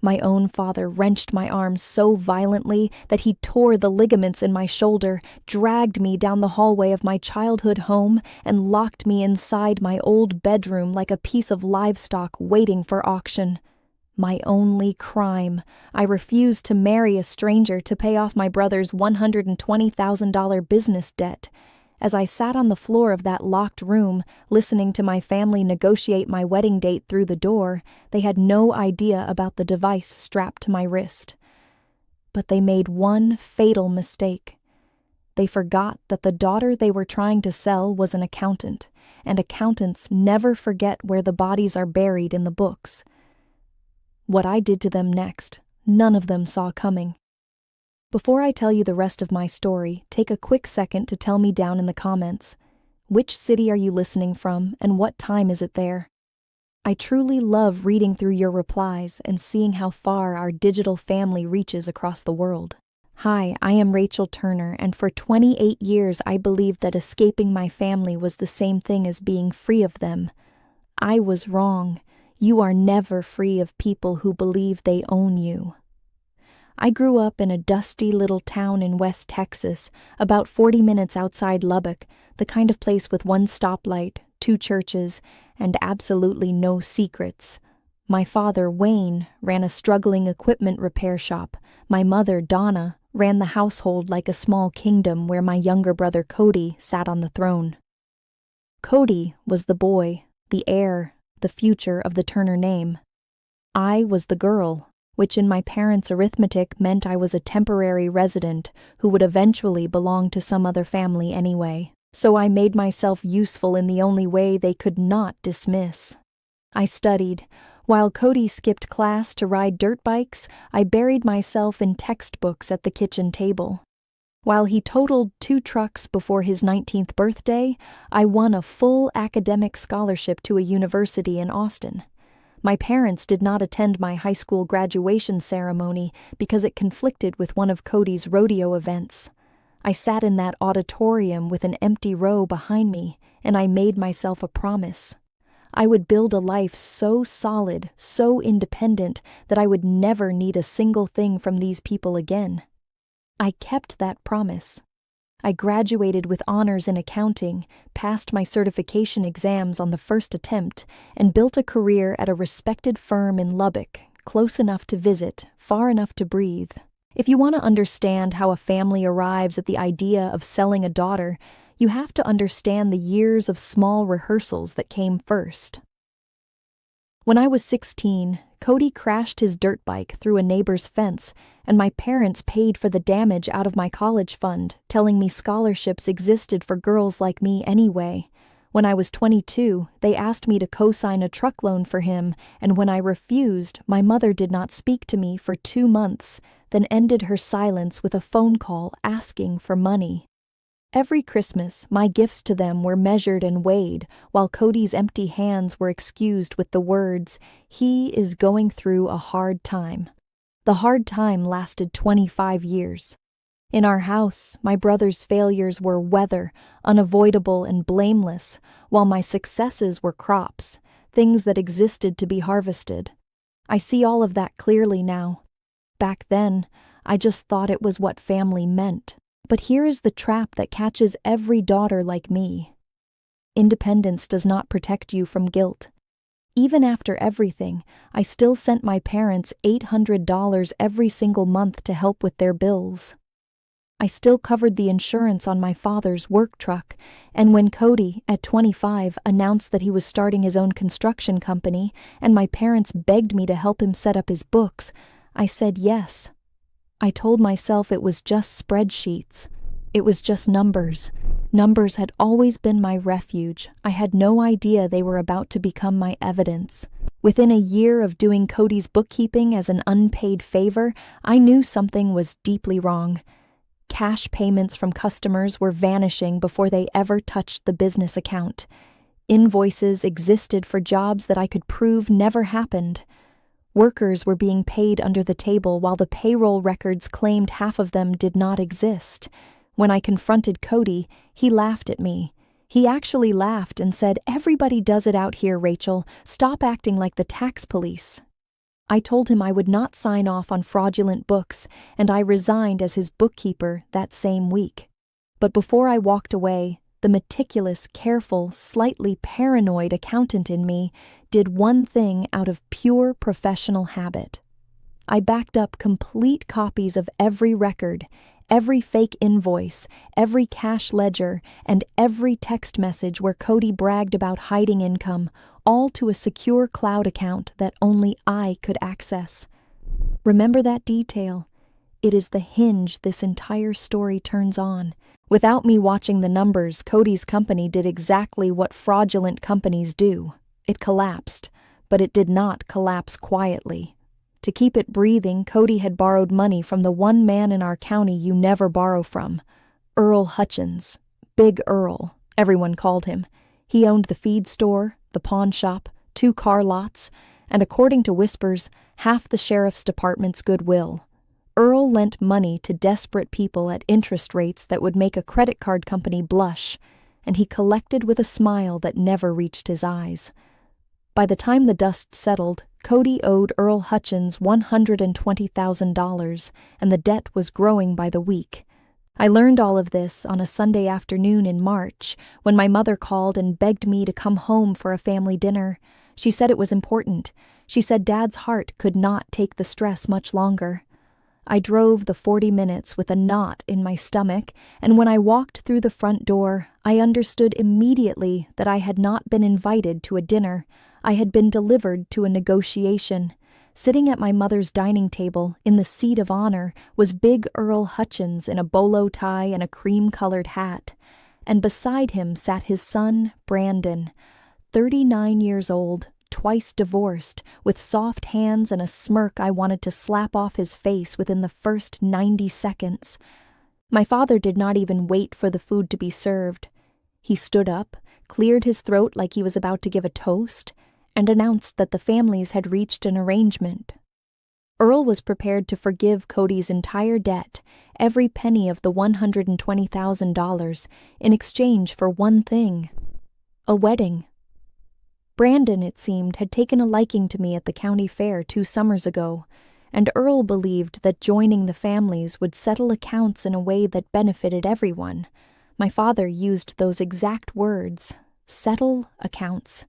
My own father wrenched my arm so violently that he tore the ligaments in my shoulder, dragged me down the hallway of my childhood home, and locked me inside my old bedroom like a piece of livestock waiting for auction. My only crime. I refused to marry a stranger to pay off my brother's $120,000 business debt. As I sat on the floor of that locked room, listening to my family negotiate my wedding date through the door, they had no idea about the device strapped to my wrist. But they made one fatal mistake. They forgot that the daughter they were trying to sell was an accountant, and accountants never forget where the bodies are buried in the books. What I did to them next, none of them saw coming. Before I tell you the rest of my story, take a quick second to tell me down in the comments. Which city are you listening from, and what time is it there? I truly love reading through your replies and seeing how far our digital family reaches across the world. Hi, I am Rachel Turner, and for 28 years I believed that escaping my family was the same thing as being free of them. I was wrong. You are never free of people who believe they own you. I grew up in a dusty little town in West Texas, about 40 minutes outside Lubbock, the kind of place with one stoplight, 2 churches, and absolutely no secrets. My father, Wayne, ran a struggling equipment repair shop. My mother, Donna, ran the household like a small kingdom where my younger brother Cody sat on the throne. Cody was the boy, the heir, the future of the Turner name. I was the girl, which in my parents' arithmetic meant I was a temporary resident who would eventually belong to some other family anyway. So I made myself useful in the only way they could not dismiss. I studied. While Cody skipped class to ride dirt bikes, I buried myself in textbooks at the kitchen table. While he totaled 2 trucks before his 19th birthday, I won a full academic scholarship to a university in Austin. My parents did not attend my high school graduation ceremony because it conflicted with one of Cody's rodeo events. I sat in that auditorium with an empty row behind me, and I made myself a promise. I would build a life so solid, so independent, that I would never need a single thing from these people again. I kept that promise. I graduated with honors in accounting, passed my certification exams on the first attempt, and built a career at a respected firm in Lubbock, close enough to visit, far enough to breathe. If you want to understand how a family arrives at the idea of selling a daughter, you have to understand the years of small rehearsals that came first. When I was 16, Cody crashed his dirt bike through a neighbor's fence, and my parents paid for the damage out of my college fund, telling me scholarships existed for girls like me anyway. When I was 22, they asked me to co-sign a truck loan for him, and when I refused, my mother did not speak to me for 2 months, then ended her silence with a phone call asking for money. Every Christmas, my gifts to them were measured and weighed, while Cody's empty hands were excused with the words, "He is going through a hard time." The hard time lasted 25 years. In our house, my brother's failures were weather, unavoidable and blameless, while my successes were crops, things that existed to be harvested. I see all of that clearly now. Back then, I just thought it was what family meant. But here is the trap that catches every daughter like me. Independence does not protect you from guilt. Even after everything, I still sent my parents $800 every single month to help with their bills. I still covered the insurance on my father's work truck, and when Cody, at 25, announced that he was starting his own construction company, and my parents begged me to help him set up his books, I said yes. I told myself it was just spreadsheets. It was just numbers. Numbers had always been my refuge. I had no idea they were about to become my evidence. Within a year of doing Cody's bookkeeping as an unpaid favor, I knew something was deeply wrong. Cash payments from customers were vanishing before they ever touched the business account. Invoices existed for jobs that I could prove never happened. Workers were being paid under the table while the payroll records claimed half of them did not exist. When I confronted Cody, he laughed at me. He actually laughed and said, "Everybody does it out here, Rachel. Stop acting like the tax police." I told him I would not sign off on fraudulent books, and I resigned as his bookkeeper that same week. But before I walked away, the meticulous, careful, slightly paranoid accountant in me did one thing out of pure professional habit. I backed up complete copies of every record, every fake invoice, every cash ledger, and every text message where Cody bragged about hiding income, all to a secure cloud account that only I could access. Remember that detail. It is the hinge this entire story turns on. Without me watching the numbers, Cody's company did exactly what fraudulent companies do. It collapsed, but it did not collapse quietly. To keep it breathing, Cody had borrowed money from the one man in our county you never borrow from, Earl Hutchins. Big Earl, everyone called him. He owned the feed store, the pawn shop, 2 car lots, and according to whispers, half the sheriff's department's goodwill. Earl lent money to desperate people at interest rates that would make a credit card company blush, and he collected with a smile that never reached his eyes. By the time the dust settled, Cody owed Earl Hutchins $120,000, and the debt was growing by the week. I learned all of this on a Sunday afternoon in March, when my mother called and begged me to come home for a family dinner. She said it was important. She said Dad's heart could not take the stress much longer. I drove the 40 minutes with a knot in my stomach, and when I walked through the front door, I understood immediately that I had not been invited to a dinner. I had been delivered to a negotiation. Sitting at my mother's dining table, in the seat of honor, was Big Earl Hutchins in a bolo tie and a cream-colored hat, and beside him sat his son, Brandon, 39 years old, twice divorced, with soft hands and a smirk I wanted to slap off his face within the first 90 seconds. My father did not even wait for the food to be served. He stood up, cleared his throat like he was about to give a toast, and announced that the families had reached an arrangement. Earl was prepared to forgive Cody's entire debt, every penny of the $120,000, in exchange for one thing: a wedding. Brandon, it seemed, had taken a liking to me at the county fair 2 summers ago, and Earl believed that joining the families would settle accounts in a way that benefited everyone. My father used those exact words, settle accounts,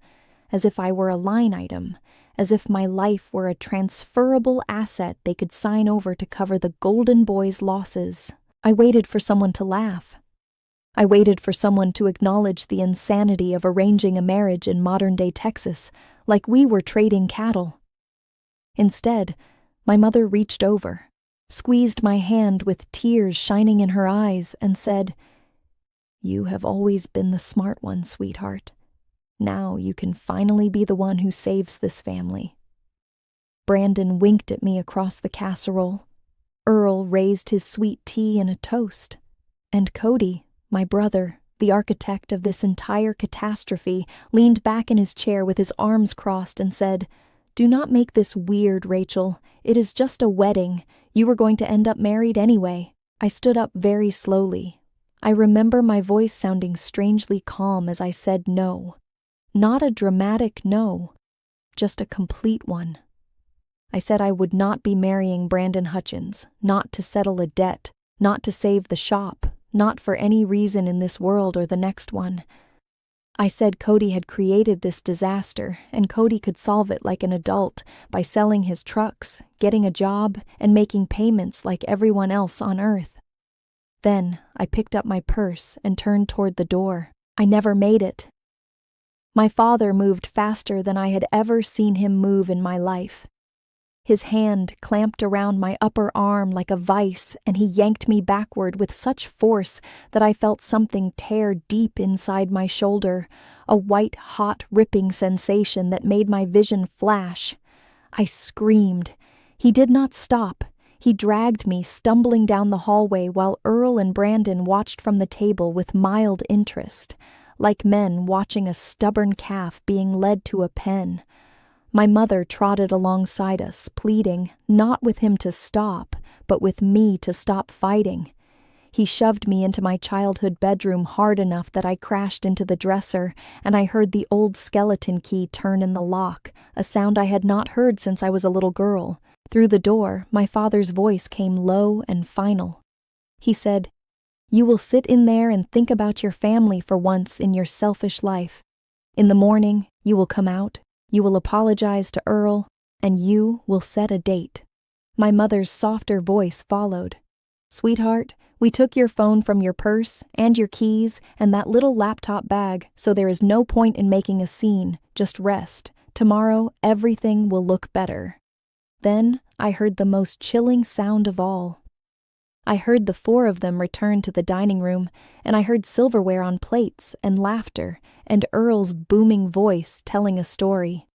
as if I were a line item, as if my life were a transferable asset they could sign over to cover the Golden Boy's losses. I waited for someone to laugh. I waited for someone to acknowledge the insanity of arranging a marriage in modern-day Texas, like we were trading cattle. Instead, my mother reached over, squeezed my hand with tears shining in her eyes, and said, "You have always been the smart one, sweetheart. Now you can finally be the one who saves this family." Brandon winked at me across the casserole. Earl raised his sweet tea in a toast. And Cody, my brother, the architect of this entire catastrophe, leaned back in his chair with his arms crossed and said, "Do not make this weird, Rachel. It is just a wedding. You were going to end up married anyway." I stood up very slowly. I remember my voice sounding strangely calm as I said no. Not a dramatic no, just a complete one. I said I would not be marrying Brandon Hutchins, not to settle a debt, not to save the shop, not for any reason in this world or the next one. I said Cody had created this disaster, and Cody could solve it like an adult by selling his trucks, getting a job, and making payments like everyone else on Earth. Then I picked up my purse and turned toward the door. I never made it. My father moved faster than I had ever seen him move in my life. His hand clamped around my upper arm like a vice, and he yanked me backward with such force that I felt something tear deep inside my shoulder, a white, hot, ripping sensation that made my vision flash. I screamed. He did not stop. He dragged me, stumbling down the hallway while Earl and Brandon watched from the table with mild interest, like men watching a stubborn calf being led to a pen. My mother trotted alongside us, pleading, not with him to stop, but with me to stop fighting. He shoved me into my childhood bedroom hard enough that I crashed into the dresser, and I heard the old skeleton key turn in the lock, a sound I had not heard since I was a little girl. Through the door, my father's voice came low and final. He said, "You will sit in there and think about your family for once in your selfish life. In the morning, you will come out, you will apologize to Earl, and you will set a date." My mother's softer voice followed. "Sweetheart, we took your phone from your purse and your keys and that little laptop bag, so there is no point in making a scene. Just rest. Tomorrow, everything will look better." Then I heard the most chilling sound of all. I heard the four of them return to the dining room, and I heard silverware on plates and laughter and Earl's booming voice telling a story.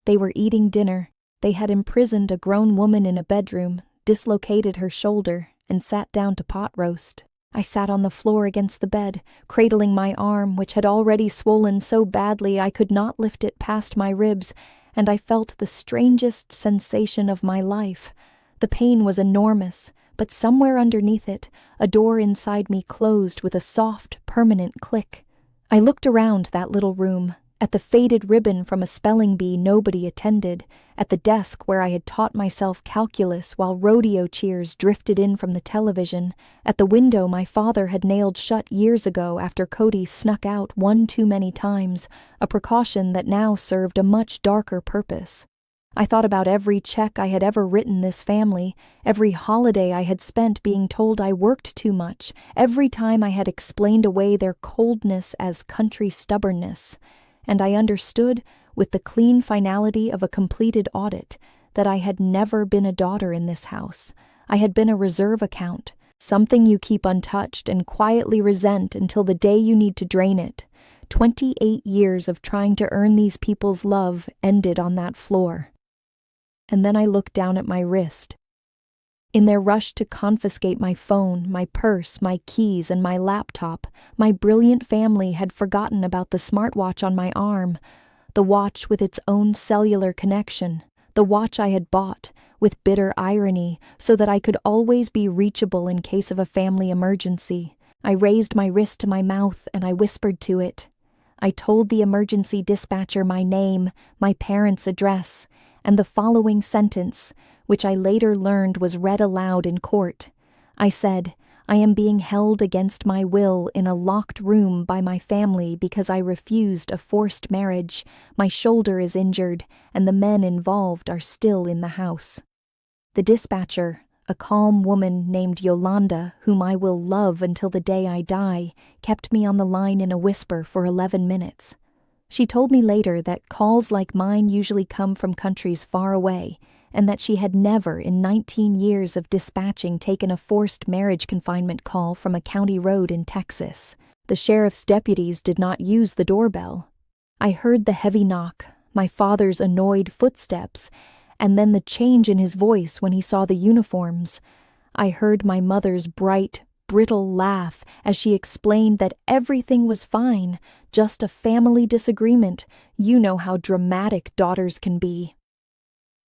They were eating dinner. They had imprisoned a grown woman in a bedroom, dislocated her shoulder, and sat down to pot roast. I sat on the floor against the bed, cradling my arm, which had already swollen so badly I could not lift it past my ribs, and I felt the strangest sensation of my life. The pain was enormous, but somewhere underneath it, a door inside me closed with a soft, permanent click. I looked around that little room, at the faded ribbon from a spelling bee nobody attended, at the desk where I had taught myself calculus while rodeo cheers drifted in from the television, at the window my father had nailed shut years ago after Cody snuck out one too many times, a precaution that now served a much darker purpose. I thought about every check I had ever written this family, every holiday I had spent being told I worked too much, every time I had explained away their coldness as country stubbornness. And I understood, with the clean finality of a completed audit, that I had never been a daughter in this house. I had been a reserve account, something you keep untouched and quietly resent until the day you need to drain it. 28 years of trying to earn these people's love ended on that floor. And then I looked down at my wrist. In their rush to confiscate my phone, my purse, my keys, and my laptop, my brilliant family had forgotten about the smartwatch on my arm, the watch with its own cellular connection, the watch I had bought, with bitter irony, so that I could always be reachable in case of a family emergency. I raised my wrist to my mouth and I whispered to it. I told the emergency dispatcher my name, my parents' address, and the following sentence, which I later learned was read aloud in court. I said, "I am being held against my will in a locked room by my family because I refused a forced marriage. My shoulder is injured, and the men involved are still in the house." The dispatcher, a calm woman named Yolanda, whom I will love until the day I die, kept me on the line in a whisper for 11 minutes. She told me later that calls like mine usually come from countries far away, and that she had never in 19 years of dispatching taken a forced marriage confinement call from a county road in Texas. The sheriff's deputies did not use the doorbell. I heard the heavy knock, my father's annoyed footsteps, and then the change in his voice when he saw the uniforms. I heard my mother's bright, brittle laugh as she explained that everything was fine, just a family disagreement. You know how dramatic daughters can be.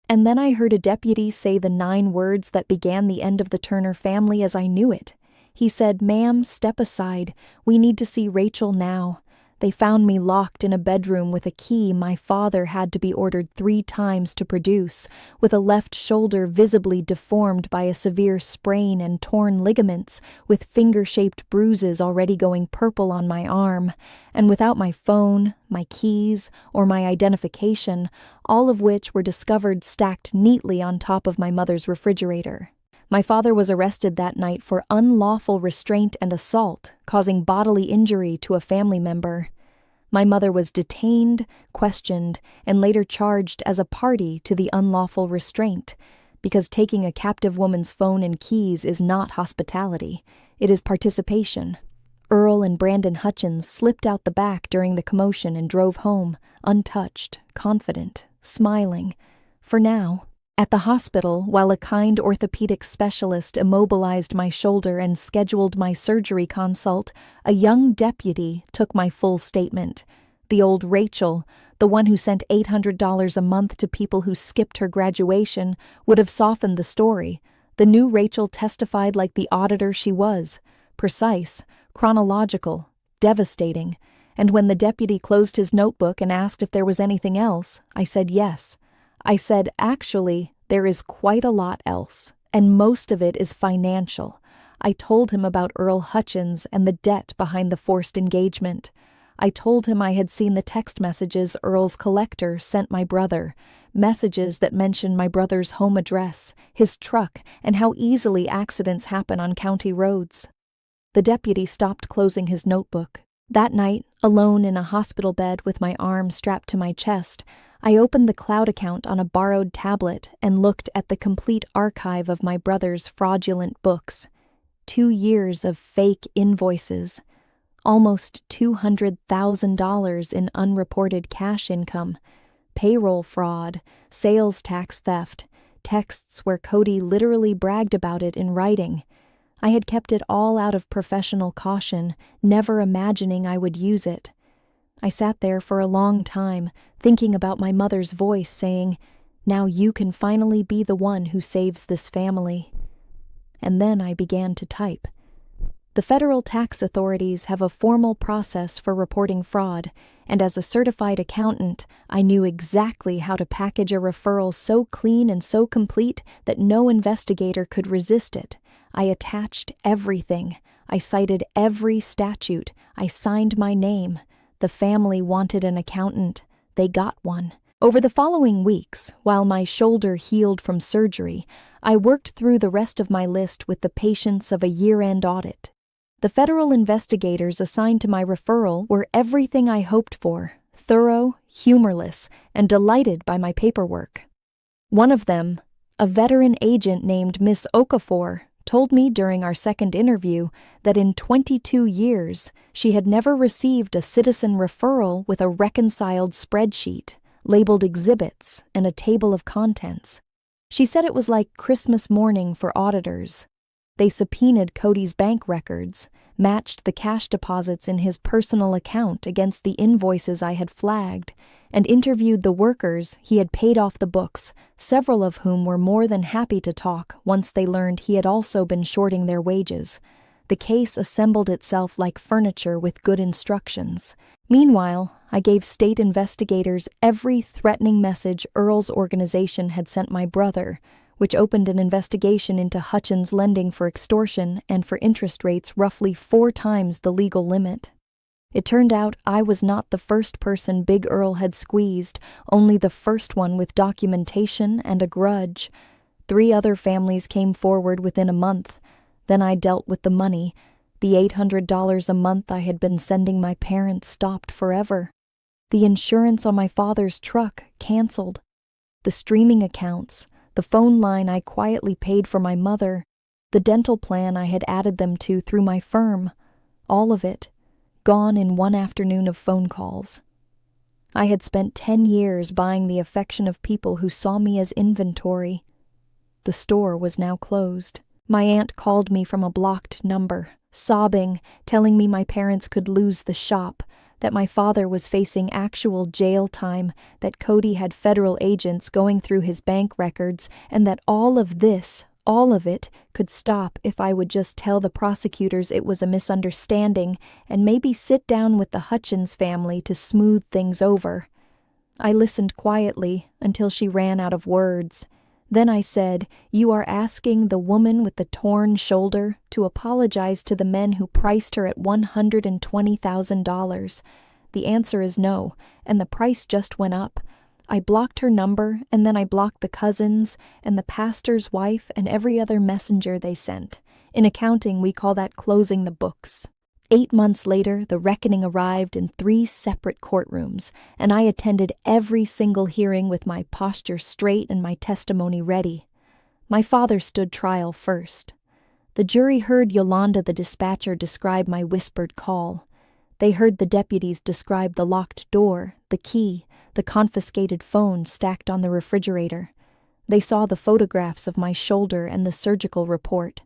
And then I heard a deputy say the 9 words that began the end of the Turner family as I knew it. He said, "Ma'am, step aside. We need to see Rachel now." They found me locked in a bedroom with a key my father had to be ordered 3 times to produce, with a left shoulder visibly deformed by a severe sprain and torn ligaments, with finger-shaped bruises already going purple on my arm, and without my phone, my keys, or my identification, all of which were discovered stacked neatly on top of my mother's refrigerator. My father was arrested that night for unlawful restraint and assault, causing bodily injury to a family member. My mother was detained, questioned, and later charged as a party to the unlawful restraint, because taking a captive woman's phone and keys is not hospitality, it is participation. Earl and Brandon Hutchins slipped out the back during the commotion and drove home, untouched, confident, smiling. For now. At the hospital, while a kind orthopedic specialist immobilized my shoulder and scheduled my surgery consult, a young deputy took my full statement. The old Rachel, the one who sent $800 a month to people who skipped her graduation, would have softened the story. The new Rachel testified like the auditor she was, precise, chronological, devastating, and when the deputy closed his notebook and asked if there was anything else, I said yes. I said, actually, there is quite a lot else, and most of it is financial. I told him about Earl Hutchins and the debt behind the forced engagement. I told him I had seen the text messages Earl's collector sent my brother, messages that mentioned my brother's home address, his truck, and how easily accidents happen on county roads. The deputy stopped closing his notebook. That night, alone in a hospital bed with my arm strapped to my chest, I opened the cloud account on a borrowed tablet and looked at the complete archive of my brother's fraudulent books. 2 years of fake invoices, almost $200,000 in unreported cash income, payroll fraud, sales tax theft, texts where Cody literally bragged about it in writing. I had kept it all out of professional caution, never imagining I would use it. I sat there for a long time, thinking about my mother's voice saying, "Now you can finally be the one who saves this family." And then I began to type. The federal tax authorities have a formal process for reporting fraud, and as a certified accountant, I knew exactly how to package a referral so clean and so complete that no investigator could resist it. I attached everything. I cited every statute. I signed my name. The family wanted an accountant. They got one. Over the following weeks, while my shoulder healed from surgery, I worked through the rest of my list with the patience of a year-end audit. The federal investigators assigned to my referral were everything I hoped for, thorough, humorless, and delighted by my paperwork. One of them, a veteran agent named Miss Okafor, told me during our second interview that in 22 years she had never received a citizen referral with a reconciled spreadsheet, labeled exhibits, and a table of contents. She said it was like Christmas morning for auditors. They subpoenaed Cody's bank records, matched the cash deposits in his personal account against the invoices I had flagged, and interviewed the workers he had paid off the books, several of whom were more than happy to talk once they learned he had also been shorting their wages. The case assembled itself like furniture with good instructions. Meanwhile, I gave state investigators every threatening message Earl's organization had sent my brother, which opened an investigation into Hutchins lending for extortion and for interest rates roughly 4 times the legal limit. It turned out I was not the first person Big Earl had squeezed, only the first one with documentation and a grudge. 3 other families came forward within a month. Then I dealt with the money. The $800 a month I had been sending my parents stopped forever. The insurance on my father's truck canceled. The streaming accounts, the phone line I quietly paid for my mother, the dental plan I had added them to through my firm, all of it, gone in one afternoon of phone calls. I had spent 10 years buying the affection of people who saw me as inventory. The store was now closed. My aunt called me from a blocked number, sobbing, telling me my parents could lose the shop, that my father was facing actual jail time, that Cody had federal agents going through his bank records, and that all of it, could stop if I would just tell the prosecutors it was a misunderstanding and maybe sit down with the Hutchins family to smooth things over. I listened quietly until she ran out of words. Then I said, "You are asking the woman with the torn shoulder to apologize to the men who priced her at $120,000. The answer is no, and the price just went up. I blocked her number, and then I blocked the cousins, and the pastor's wife, and every other messenger they sent. In accounting, we call that closing the books." 8 months later, the reckoning arrived in 3 separate courtrooms, and I attended every single hearing with my posture straight and my testimony ready. My father stood trial first. The jury heard Yolanda the dispatcher describe my whispered call. They heard the deputies describe the locked door, the key, the confiscated phone stacked on the refrigerator. They saw the photographs of my shoulder and the surgical report.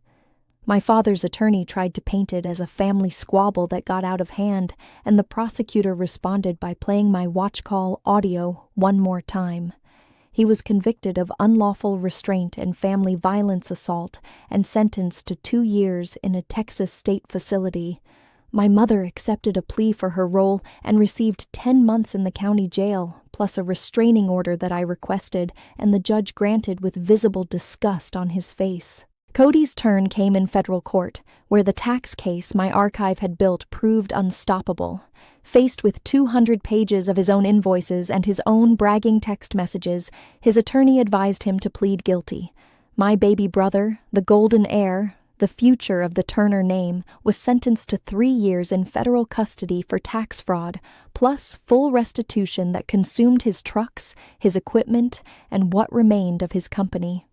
My father's attorney tried to paint it as a family squabble that got out of hand, and the prosecutor responded by playing my watch call audio one more time. He was convicted of unlawful restraint and family violence assault and sentenced to 2 years in a Texas state facility. My mother accepted a plea for her role and received 10 months in the county jail, plus a restraining order that I requested, and the judge granted with visible disgust on his face. Cody's turn came in federal court, where the tax case my archive had built proved unstoppable. Faced with 200 pages of his own invoices and his own bragging text messages, his attorney advised him to plead guilty. My baby brother, the golden heir, the future of the Turner name, was sentenced to 3 years in federal custody for tax fraud, plus full restitution that consumed his trucks, his equipment, and what remained of his company.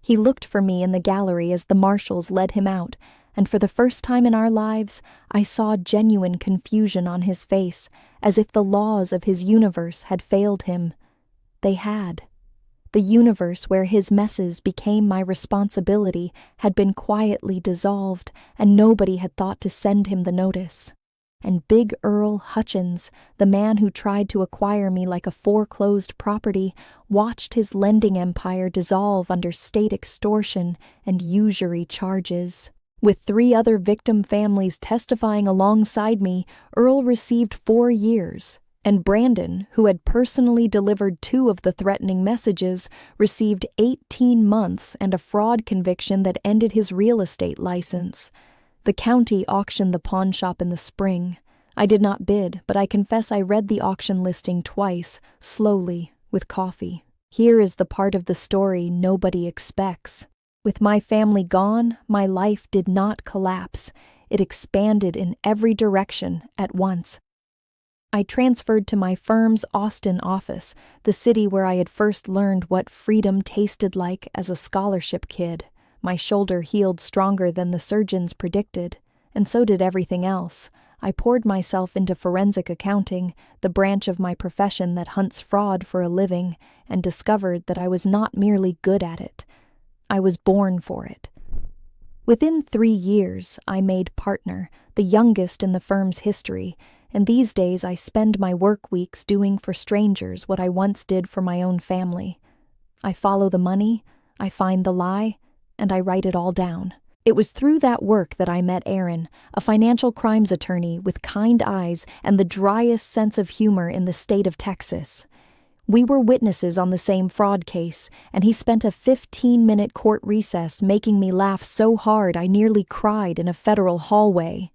He looked for me in the gallery as the marshals led him out, and for the first time in our lives, I saw genuine confusion on his face, as if the laws of his universe had failed him. They had. The universe where his messes became my responsibility had been quietly dissolved, and nobody had thought to send him the notice. And Big Earl Hutchins, the man who tried to acquire me like a foreclosed property, watched his lending empire dissolve under state extortion and usury charges. With 3 other victim families testifying alongside me, Earl received 4 years. And Brandon, who had personally delivered 2 of the threatening messages, received 18 months and a fraud conviction that ended his real estate license. The county auctioned the pawn shop in the spring. I did not bid, but I confess I read the auction listing twice, slowly, with coffee. Here is the part of the story nobody expects. With my family gone, my life did not collapse. It expanded in every direction at once. I transferred to my firm's Austin office, the city where I had first learned what freedom tasted like as a scholarship kid. My shoulder healed stronger than the surgeons predicted, and so did everything else. I poured myself into forensic accounting, the branch of my profession that hunts fraud for a living, and discovered that I was not merely good at it. I was born for it. Within 3 years, I made partner, the youngest in the firm's history, and these days I spend my work weeks doing for strangers what I once did for my own family. I follow the money, I find the lie, and I write it all down. It was through that work that I met Aaron, a financial crimes attorney with kind eyes and the driest sense of humor in the state of Texas. We were witnesses on the same fraud case, and he spent a 15-minute court recess making me laugh so hard I nearly cried in a federal hallway.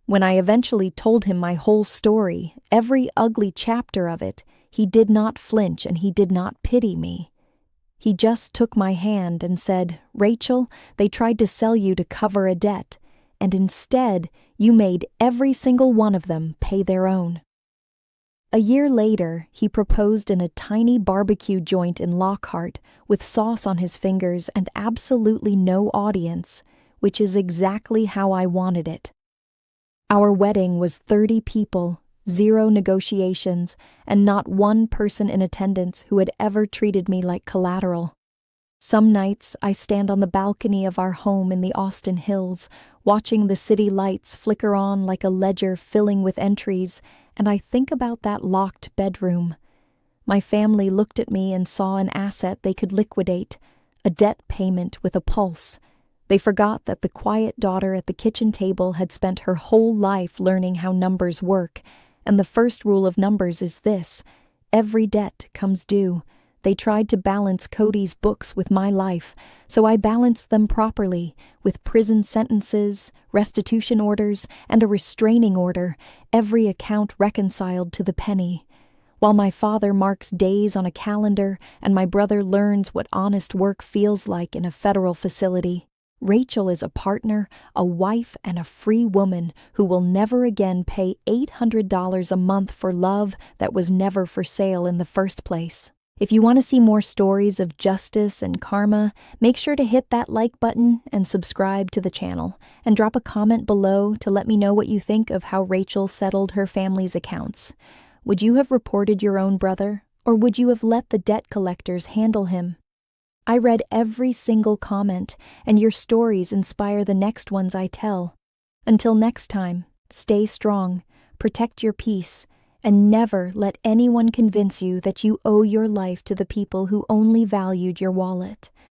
When I eventually told him my whole story, every ugly chapter of it, he did not flinch and he did not pity me. He just took my hand and said, "Rachel, they tried to sell you to cover a debt, and instead you made every single one of them pay their own." A year later, he proposed in a tiny barbecue joint in Lockhart with sauce on his fingers and absolutely no audience, which is exactly how I wanted it. Our wedding was 30 people, 0 negotiations, and not one person in attendance who had ever treated me like collateral. Some nights I stand on the balcony of our home in the Austin Hills, watching the city lights flicker on like a ledger filling with entries, and I think about that locked bedroom. My family looked at me and saw an asset they could liquidate, a debt payment with a pulse. They forgot that the quiet daughter at the kitchen table had spent her whole life learning how numbers work, and the first rule of numbers is this: every debt comes due. They tried to balance Cody's books with my life, so I balanced them properly, with prison sentences, restitution orders, and a restraining order, every account reconciled to the penny. While my father marks days on a calendar and my brother learns what honest work feels like in a federal facility, Rachel is a partner, a wife, and a free woman who will never again pay $800 a month for love that was never for sale in the first place. If you want to see more stories of justice and karma, make sure to hit that like button and subscribe to the channel, and drop a comment below to let me know what you think of how Rachel settled her family's accounts. Would you have reported your own brother, or would you have let the debt collectors handle him? I read every single comment, and your stories inspire the next ones I tell. Until next time, stay strong, protect your peace, And never let anyone convince you that you owe your life to the people who only valued your wallet.